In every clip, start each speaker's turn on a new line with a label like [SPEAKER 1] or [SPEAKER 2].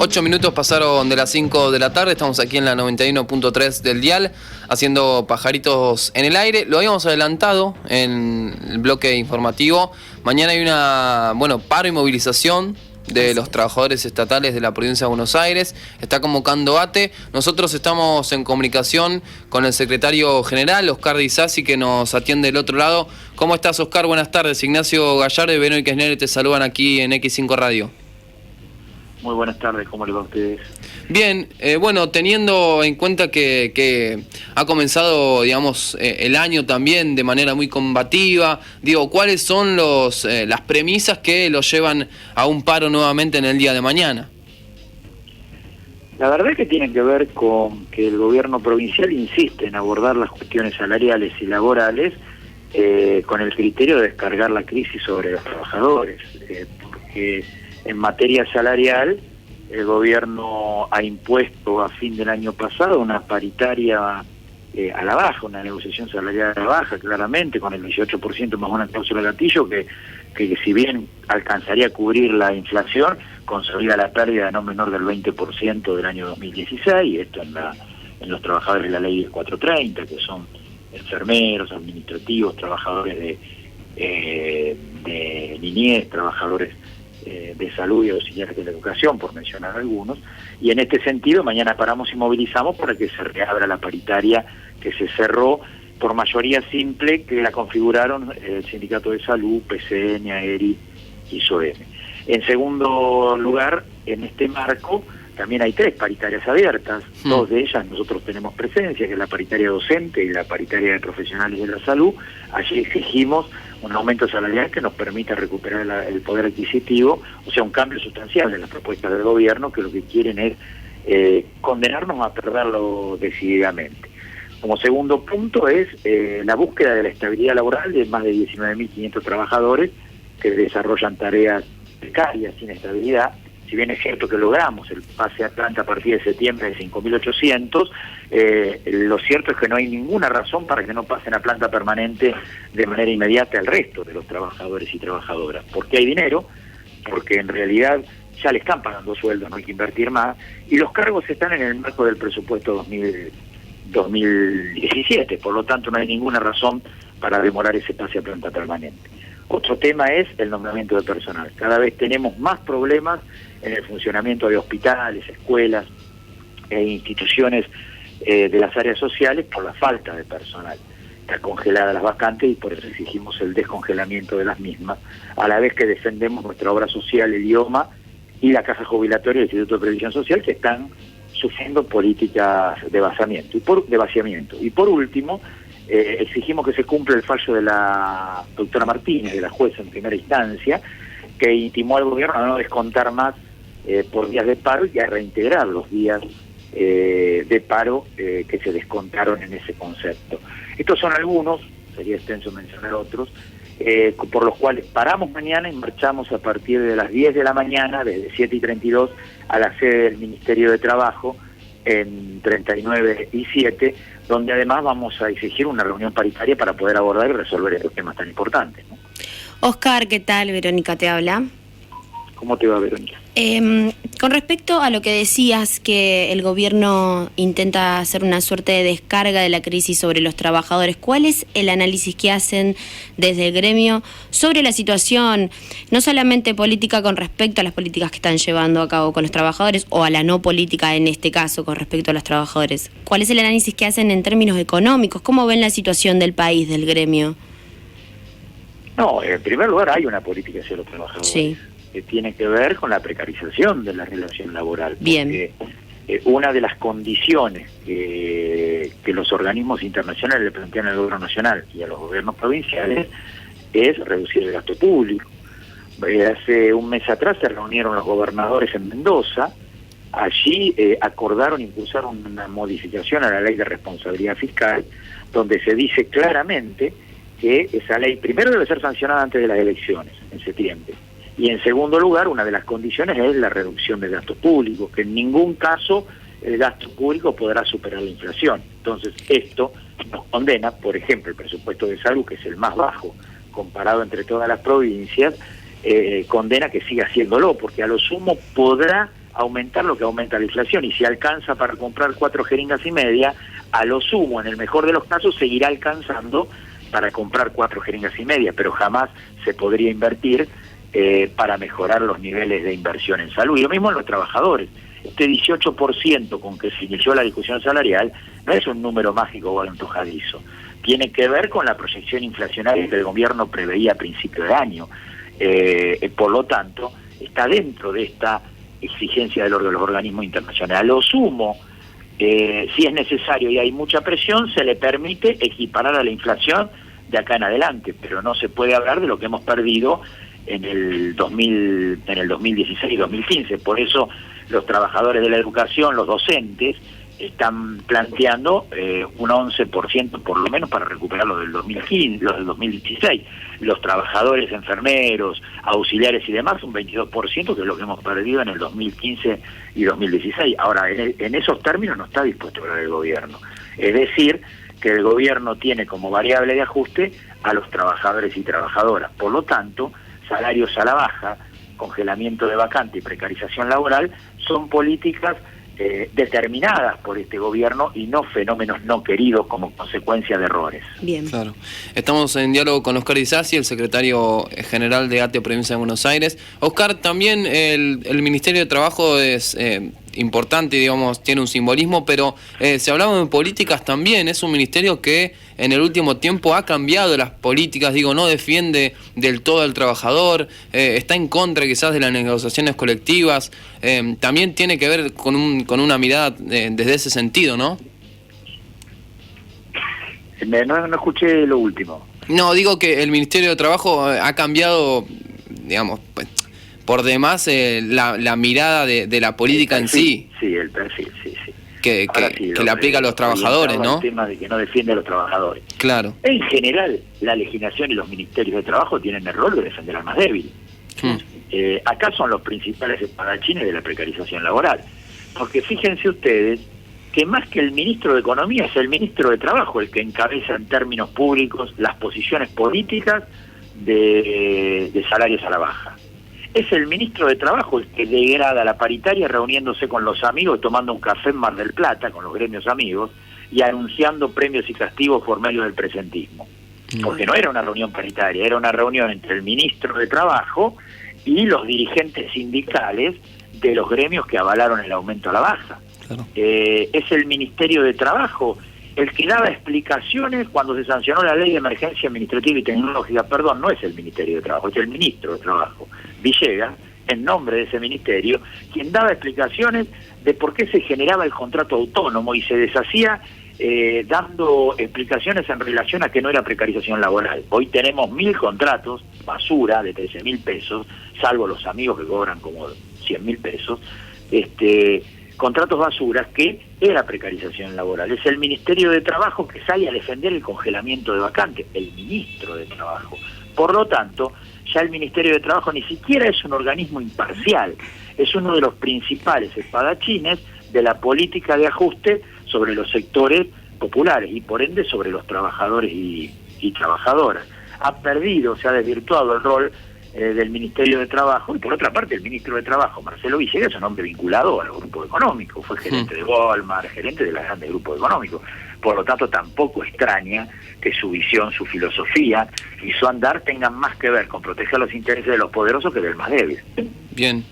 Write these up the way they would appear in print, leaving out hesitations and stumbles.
[SPEAKER 1] 8 minutos pasaron de las 5 de la tarde, estamos aquí en la 91.3 del dial, haciendo pajaritos en el aire. Lo habíamos adelantado en el bloque informativo. Mañana hay paro y movilización de los trabajadores estatales de la provincia de Buenos Aires. Está convocando ATE. Nosotros estamos en comunicación con el secretario general, Oscar Di Sassi, que nos atiende del otro lado. ¿Cómo estás, Oscar? Buenas tardes. Ignacio Gallardo y Benoy Kirchner te saludan aquí en X5 Radio.
[SPEAKER 2] Muy buenas tardes, ¿cómo les va a ustedes?
[SPEAKER 1] Bien, teniendo en cuenta que ha comenzado, el año también de manera muy combativa, ¿cuáles son las premisas que los llevan a un paro nuevamente en el día de mañana?
[SPEAKER 2] La verdad es que tiene que ver con que el gobierno provincial insiste en abordar las cuestiones salariales y laborales con el criterio de descargar la crisis sobre los trabajadores, porque en materia salarial, el gobierno ha impuesto a fin del año pasado una paritaria a la baja, una negociación salarial a la baja, claramente, con el 18% más una cláusula gatillo que si bien alcanzaría a cubrir la inflación, consolida la pérdida no menor del 20% del año 2016, esto en los trabajadores de la ley del 430, que son enfermeros, administrativos, trabajadores de niñez, trabajadores de salud y auxiliares de la educación, por mencionar algunos, y en este sentido mañana paramos y movilizamos para que se reabra la paritaria que se cerró por mayoría simple, que la configuraron el Sindicato de Salud, PCN, AERI y SOEM. En segundo lugar, en este marco también hay 3 paritarias abiertas, 2 de ellas nosotros tenemos presencia, que es la paritaria docente y la paritaria de profesionales de la salud. Allí exigimos un aumento salarial que nos permita recuperar el poder adquisitivo, o sea, un cambio sustancial en las propuestas del gobierno, que lo que quieren es condenarnos a perderlo decididamente. Como segundo punto es la búsqueda de la estabilidad laboral de más de 19.500 trabajadores que desarrollan tareas precarias, sin estabilidad. Si bien es cierto que logramos el pase a planta a partir de septiembre de 5.800, lo cierto es que no hay ninguna razón para que no pasen a planta permanente de manera inmediata al resto de los trabajadores y trabajadoras. Porque hay dinero, porque en realidad ya le están pagando sueldos, no hay que invertir más, y los cargos están en el marco del presupuesto 2017, por lo tanto no hay ninguna razón para demorar ese pase a planta permanente. Otro tema es el nombramiento de personal. Cada vez tenemos más problemas en el funcionamiento de hospitales, escuelas e instituciones de las áreas sociales por la falta de personal. Está congelada las vacantes y por eso exigimos el descongelamiento de las mismas, a la vez que defendemos nuestra obra social, el IOMA y la Caja Jubilatoria del Instituto de Previsión Social, que están sufriendo políticas de vaciamiento. Y por último, exigimos que se cumpla el fallo de la doctora Martínez, de la jueza en primera instancia, que intimó al gobierno a no descontar más por días de paro y a reintegrar los días de paro que se descontaron en ese concepto. Estos son algunos, sería extenso mencionar otros, por los cuales paramos mañana y marchamos a partir de las 10 de la mañana, desde 7:32, a la sede del Ministerio de Trabajo, en 39 y 7, donde además vamos a exigir una reunión paritaria para poder abordar y resolver estos temas tan importantes, ¿no?
[SPEAKER 3] Oscar, ¿qué tal? Verónica te habla.
[SPEAKER 2] ¿Cómo te va, Verónica?
[SPEAKER 3] Con respecto a lo que decías, que el gobierno intenta hacer una suerte de descarga de la crisis sobre los trabajadores, ¿cuál es el análisis que hacen desde el gremio sobre la situación, no solamente política con respecto a las políticas que están llevando a cabo con los trabajadores, o a la no política en este caso con respecto a los trabajadores? ¿Cuál es el análisis que hacen en términos económicos? ¿Cómo ven la situación del país, del gremio?
[SPEAKER 2] No, en primer lugar hay una política hacia los trabajadores.
[SPEAKER 3] Sí.
[SPEAKER 2] Que tiene que ver con la precarización de la relación laboral.
[SPEAKER 3] Bien.
[SPEAKER 2] Porque una de las condiciones que los organismos internacionales le plantean al gobierno nacional y a los gobiernos provinciales es reducir el gasto público. Hace un mes atrás se reunieron los gobernadores en Mendoza. Allí acordaron impulsar una modificación a la ley de responsabilidad fiscal, donde se dice claramente que esa ley primero debe ser sancionada antes de las elecciones, en septiembre. Y en segundo lugar, una de las condiciones es la reducción del gasto público, que en ningún caso el gasto público podrá superar la inflación. Entonces, esto nos condena, por ejemplo, el presupuesto de salud, que es el más bajo comparado entre todas las provincias, condena que siga haciéndolo, porque a lo sumo podrá aumentar lo que aumenta la inflación, y si alcanza para comprar 4 jeringas y media, a lo sumo, en el mejor de los casos, seguirá alcanzando para comprar 4 jeringas y media, pero jamás se podría invertir para mejorar los niveles de inversión en salud. Y lo mismo en los trabajadores. Este 18% con que se inició la discusión salarial no es un número mágico o antojadizo. Tiene que ver con la proyección inflacionaria que el gobierno preveía a principio de año. Por lo tanto, está dentro de esta exigencia de los organismos internacionales. A lo sumo, si es necesario y hay mucha presión, se le permite equiparar a la inflación de acá en adelante, pero no se puede hablar de lo que hemos perdido en el 2016 y 2015. Por eso los trabajadores de la educación, los docentes, están planteando un 11% por lo menos para recuperar lo del 2015, lo del 2016. Los trabajadores, enfermeros, auxiliares y demás, un 22%, que es lo que hemos perdido en el 2015 y 2016. Ahora, en esos términos no está dispuesto a hablar el gobierno. Es decir, que el gobierno tiene como variable de ajuste a los trabajadores y trabajadoras. Por lo tanto, salarios a la baja, congelamiento de vacante y precarización laboral son políticas determinadas por este gobierno y no fenómenos no queridos como consecuencia de errores.
[SPEAKER 3] Bien.
[SPEAKER 1] Claro. Estamos en diálogo con Oscar Disasi, el secretario general de ATE Provincia de Buenos Aires. Oscar, también el Ministerio de Trabajo es importante, digamos, tiene un simbolismo, pero si hablamos de políticas también, es un ministerio que en el último tiempo ha cambiado las políticas, digo, no defiende del todo al trabajador, está en contra quizás de las negociaciones colectivas, también tiene que ver con una mirada desde ese sentido, ¿no?
[SPEAKER 2] No escuché lo último.
[SPEAKER 1] No, digo que el Ministerio de Trabajo ha cambiado, digamos, por demás la mirada de la política en sí.
[SPEAKER 2] Sí, el perfil, sí.
[SPEAKER 1] Que le aplica a los trabajadores, ¿no?
[SPEAKER 2] El tema de que no defiende a los trabajadores.
[SPEAKER 1] Claro.
[SPEAKER 2] En general, la legislación y los ministerios de trabajo tienen el rol de defender al más débil. Acá son los principales espadachines de la precarización laboral. Porque fíjense ustedes que más que el ministro de Economía es el ministro de Trabajo el que encabeza en términos públicos las posiciones políticas de salarios a la baja. Es el ministro de Trabajo el que degrada la paritaria reuniéndose con los amigos, tomando un café en Mar del Plata, con los gremios amigos, y anunciando premios y castigos por medio del presentismo. Porque no era una reunión paritaria, era una reunión entre el ministro de Trabajo y los dirigentes sindicales de los gremios que avalaron el aumento a la baja. Claro. Es el Ministerio de Trabajo el que daba explicaciones cuando se sancionó la Ley de Emergencia Administrativa y Tecnológica. Perdón, no es el Ministerio de Trabajo, es el Ministro de Trabajo, Villegas, en nombre de ese ministerio, quien daba explicaciones de por qué se generaba el contrato autónomo y se deshacía dando explicaciones en relación a que no era precarización laboral. Hoy tenemos 1.000 contratos, basura, de 13.000 pesos, salvo los amigos que cobran como 100.000 pesos, contratos basuras que era precarización laboral. Es el Ministerio de Trabajo que sale a defender el congelamiento de vacantes, el ministro de Trabajo. Por lo tanto, ya el Ministerio de Trabajo ni siquiera es un organismo imparcial, es uno de los principales espadachines de la política de ajuste sobre los sectores populares y por ende sobre los trabajadores y trabajadoras. Ha perdido, se ha desvirtuado el rol del Ministerio de Trabajo, y por otra parte el ministro de Trabajo, Marcelo Villegas, es un hombre vinculado a los grupos económicos, fue gerente de Walmart, gerente de los grandes grupos económicos, por lo tanto tampoco extraña que su visión, su filosofía y su andar tengan más que ver con proteger los intereses de los poderosos que del más débil.
[SPEAKER 1] Bien,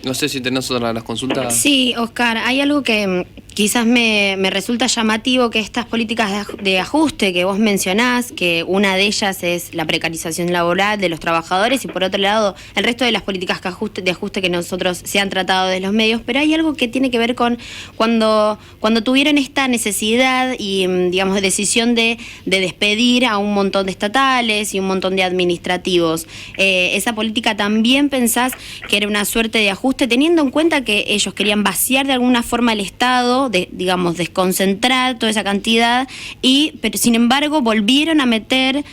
[SPEAKER 1] no sé si tenés otra de las consultas.
[SPEAKER 3] Sí, Oscar, hay algo que quizás me resulta llamativo, que estas políticas de ajuste que vos mencionás, que una de ellas es la precarización laboral de los trabajadores y por otro lado el resto de las políticas de ajuste que nosotros se han tratado de los medios, pero hay algo que tiene que ver con cuando tuvieron esta necesidad y digamos decisión de despedir a un montón de estatales y un montón de administrativos. Esa política también pensás que era una suerte de ajuste, teniendo en cuenta que ellos querían vaciar de alguna forma el Estado digamos, desconcentrar toda esa cantidad, pero sin embargo volvieron a meter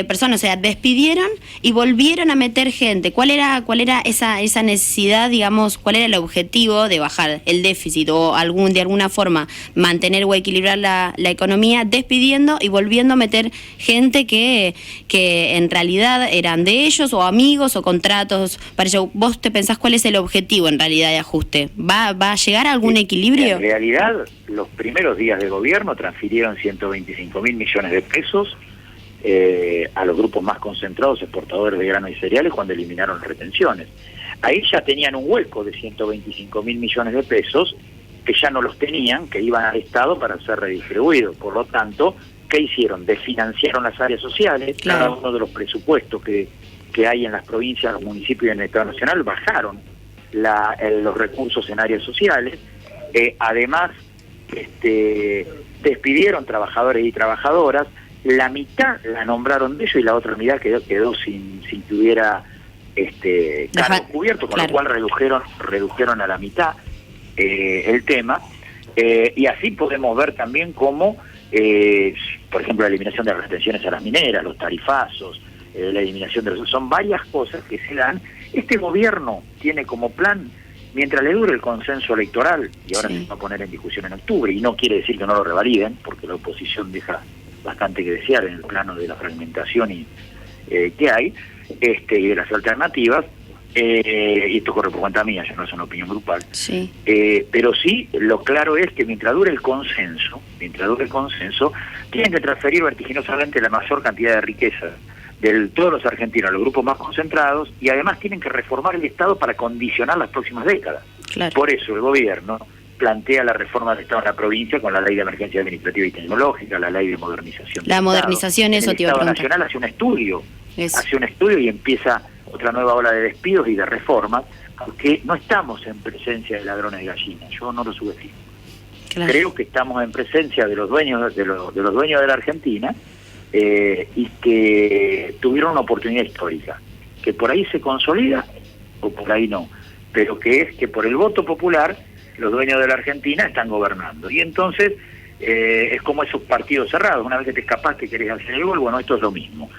[SPEAKER 3] personas, o sea, despidieron y volvieron a meter gente. ¿Cuál era esa necesidad, digamos, cuál era el objetivo de bajar el déficit o de alguna forma mantener o equilibrar la economía, despidiendo y volviendo a meter gente que en realidad eran de ellos o amigos o contratos para ellos? ¿Vos te pensás cuál es el objetivo en realidad de ajuste? ¿Va a llegar a algún equilibrio?
[SPEAKER 2] En realidad, los primeros días de gobierno transfirieron 125.000 millones de pesos a los grupos más concentrados exportadores de granos y cereales cuando eliminaron las retenciones. Ahí ya tenían un hueco de 125.000 millones de pesos que ya no los tenían, que iban al Estado para ser redistribuidos. Por lo tanto, ¿qué hicieron? Desfinanciaron las áreas sociales. Claro. Cada uno de los presupuestos que hay en las provincias, los municipios y en el Estado Nacional bajaron los recursos en áreas sociales. Además, despidieron trabajadores y trabajadoras. La mitad la nombraron de ellos y la otra mitad quedó sin que hubiera cargo cubierto, con lo cual redujeron a la mitad el tema. Y así podemos ver también cómo, por ejemplo, la eliminación de las retenciones a las mineras, los tarifazos, la eliminación de son varias cosas que se dan. Este gobierno tiene como plan, mientras le dure el consenso electoral, y ahora se va a poner en discusión en octubre, y no quiere decir que no lo revaliden, porque la oposición deja bastante que desear en el plano de la fragmentación que hay, y de las alternativas, y esto corre por cuenta mía, ya no es una opinión grupal, pero sí, lo claro es que mientras dure el consenso, tienen que transferir vertiginosamente la mayor cantidad de riqueza de todos los argentinos a los grupos más concentrados, y además tienen que reformar el Estado para condicionar las próximas décadas. Claro. Por eso el gobierno plantea la reforma del Estado en la provincia con la ley de emergencia administrativa y tecnológica, la ley de modernización. La
[SPEAKER 3] modernización, eso te iba a preguntar.
[SPEAKER 2] El Estado Nacional hace un estudio y empieza otra nueva ola de despidos y de reformas, porque no estamos en presencia de ladrones de gallinas, yo no lo subestimo. Claro. Creo que estamos en presencia de los dueños de los dueños de la Argentina, y que tuvieron una oportunidad histórica, que por ahí se consolida o por ahí no, pero que es que por el voto popular los dueños de la Argentina están gobernando, y entonces es como esos partidos cerrados. Una vez que te escapás que querés hacer el gol, bueno, esto es lo mismo.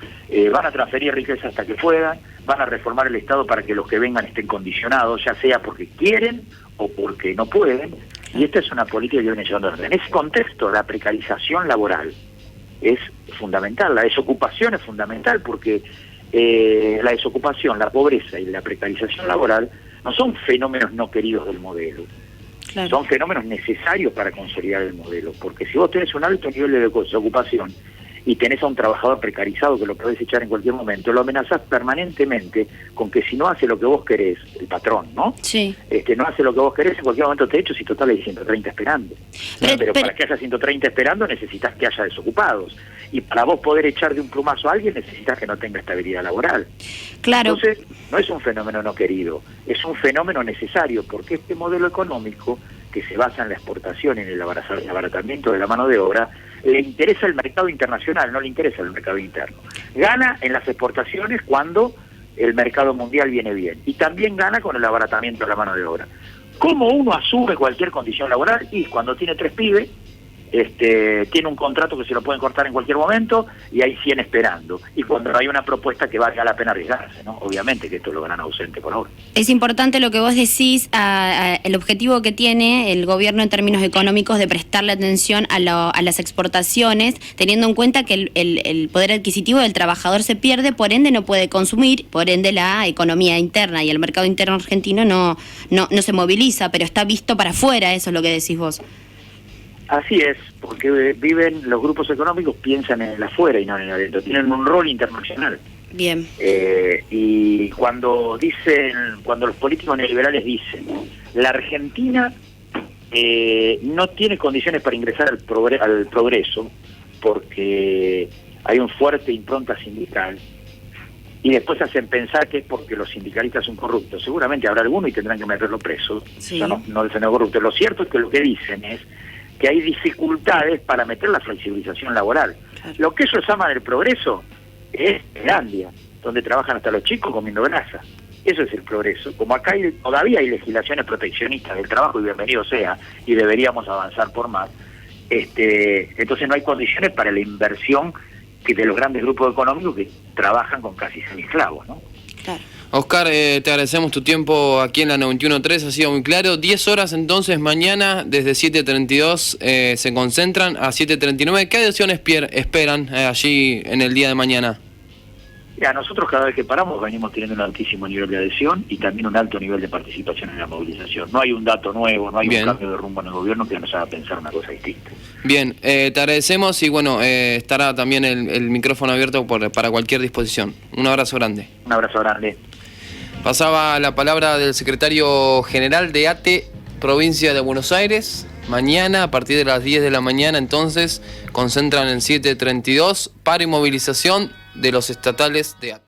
[SPEAKER 2] Van a transferir riqueza hasta que puedan, van a reformar el Estado para que los que vengan estén condicionados, ya sea porque quieren o porque no pueden, y esta es una política que viene llevando orden. En ese contexto, la precarización laboral es fundamental, la desocupación es fundamental, porque la desocupación, la pobreza y la precarización laboral no son fenómenos no queridos del modelo. Claro. Son fenómenos necesarios para consolidar el modelo, porque si vos tenés un alto nivel de desocupación y tenés a un trabajador precarizado que lo podés echar en cualquier momento, lo amenazás permanentemente con que si no hace lo que vos querés, el patrón, ¿no? Sí. No hace lo que vos querés, en cualquier momento te echo, si total hay 130 esperando. Pero para que haya 130 esperando necesitas que haya desocupados. Y para vos poder echar de un plumazo a alguien necesitas que no tenga estabilidad laboral. Claro. Entonces, no es un fenómeno no querido, es un fenómeno necesario, porque este modelo económico, que se basa en la exportación y en el abaratamiento de la mano de obra, le interesa el mercado internacional, no le interesa el mercado interno. Gana en las exportaciones cuando el mercado mundial viene bien, y también gana con el abaratamiento de la mano de obra. ¿Cómo uno asume cualquier condición laboral? Y cuando tiene 3 pibes, tiene un contrato que se lo pueden cortar en cualquier momento y hay 100 esperando. Y cuando hay una propuesta que valga la pena arriesgarse, ¿no? Obviamente que esto lo ganan ausente por ahora. Es importante lo que vos decís, el objetivo que tiene el gobierno en términos económicos de prestarle atención a las exportaciones, teniendo en cuenta que el poder adquisitivo del trabajador se pierde, por ende no puede consumir, por ende la economía interna y el mercado interno argentino no se moviliza, pero está visto para afuera, eso es lo que decís vos. Así es, porque los grupos económicos piensan en el afuera y no en el adentro, tienen un rol internacional. Bien. Y cuando los políticos neoliberales dicen, la Argentina no tiene condiciones para ingresar al progreso porque hay un fuerte impronta sindical, y después hacen pensar que es porque los sindicalistas son corruptos. Seguramente habrá alguno y tendrán que meterlo preso. Sí. Yo no defendo corruptos. Lo cierto es que lo que dicen es que hay dificultades para meter la flexibilización laboral. Claro. Lo que ellos llaman el progreso es Finlandia, donde trabajan hasta los chicos comiendo grasa. Eso es el progreso. Como acá todavía hay legislaciones proteccionistas del trabajo, y bienvenido sea, y deberíamos avanzar por más, entonces no hay condiciones para la inversión de los grandes grupos económicos que trabajan con casi semiesclavos, ¿no?
[SPEAKER 3] Claro.
[SPEAKER 1] Oscar, te agradecemos tu tiempo aquí en la 91.3, ha sido muy claro. 10 horas entonces mañana, desde 7:32 se concentran a 7:39. ¿Qué adhesiones esperan allí en el día de mañana?
[SPEAKER 2] Ya, nosotros cada vez que paramos venimos teniendo un altísimo nivel de adhesión y también un alto nivel de participación en la movilización. No hay un dato nuevo, no hay un cambio de rumbo en el gobierno que nos haga pensar una cosa distinta. Bien,
[SPEAKER 1] te agradecemos y bueno, estará también el micrófono abierto para cualquier disposición. Un abrazo grande.
[SPEAKER 2] Un abrazo grande.
[SPEAKER 1] Pasaba la palabra del secretario general de ATE, provincia de Buenos Aires. Mañana, a partir de las 10 de la mañana, entonces, concentran en 7:32 paro y movilización de los estatales de ATE.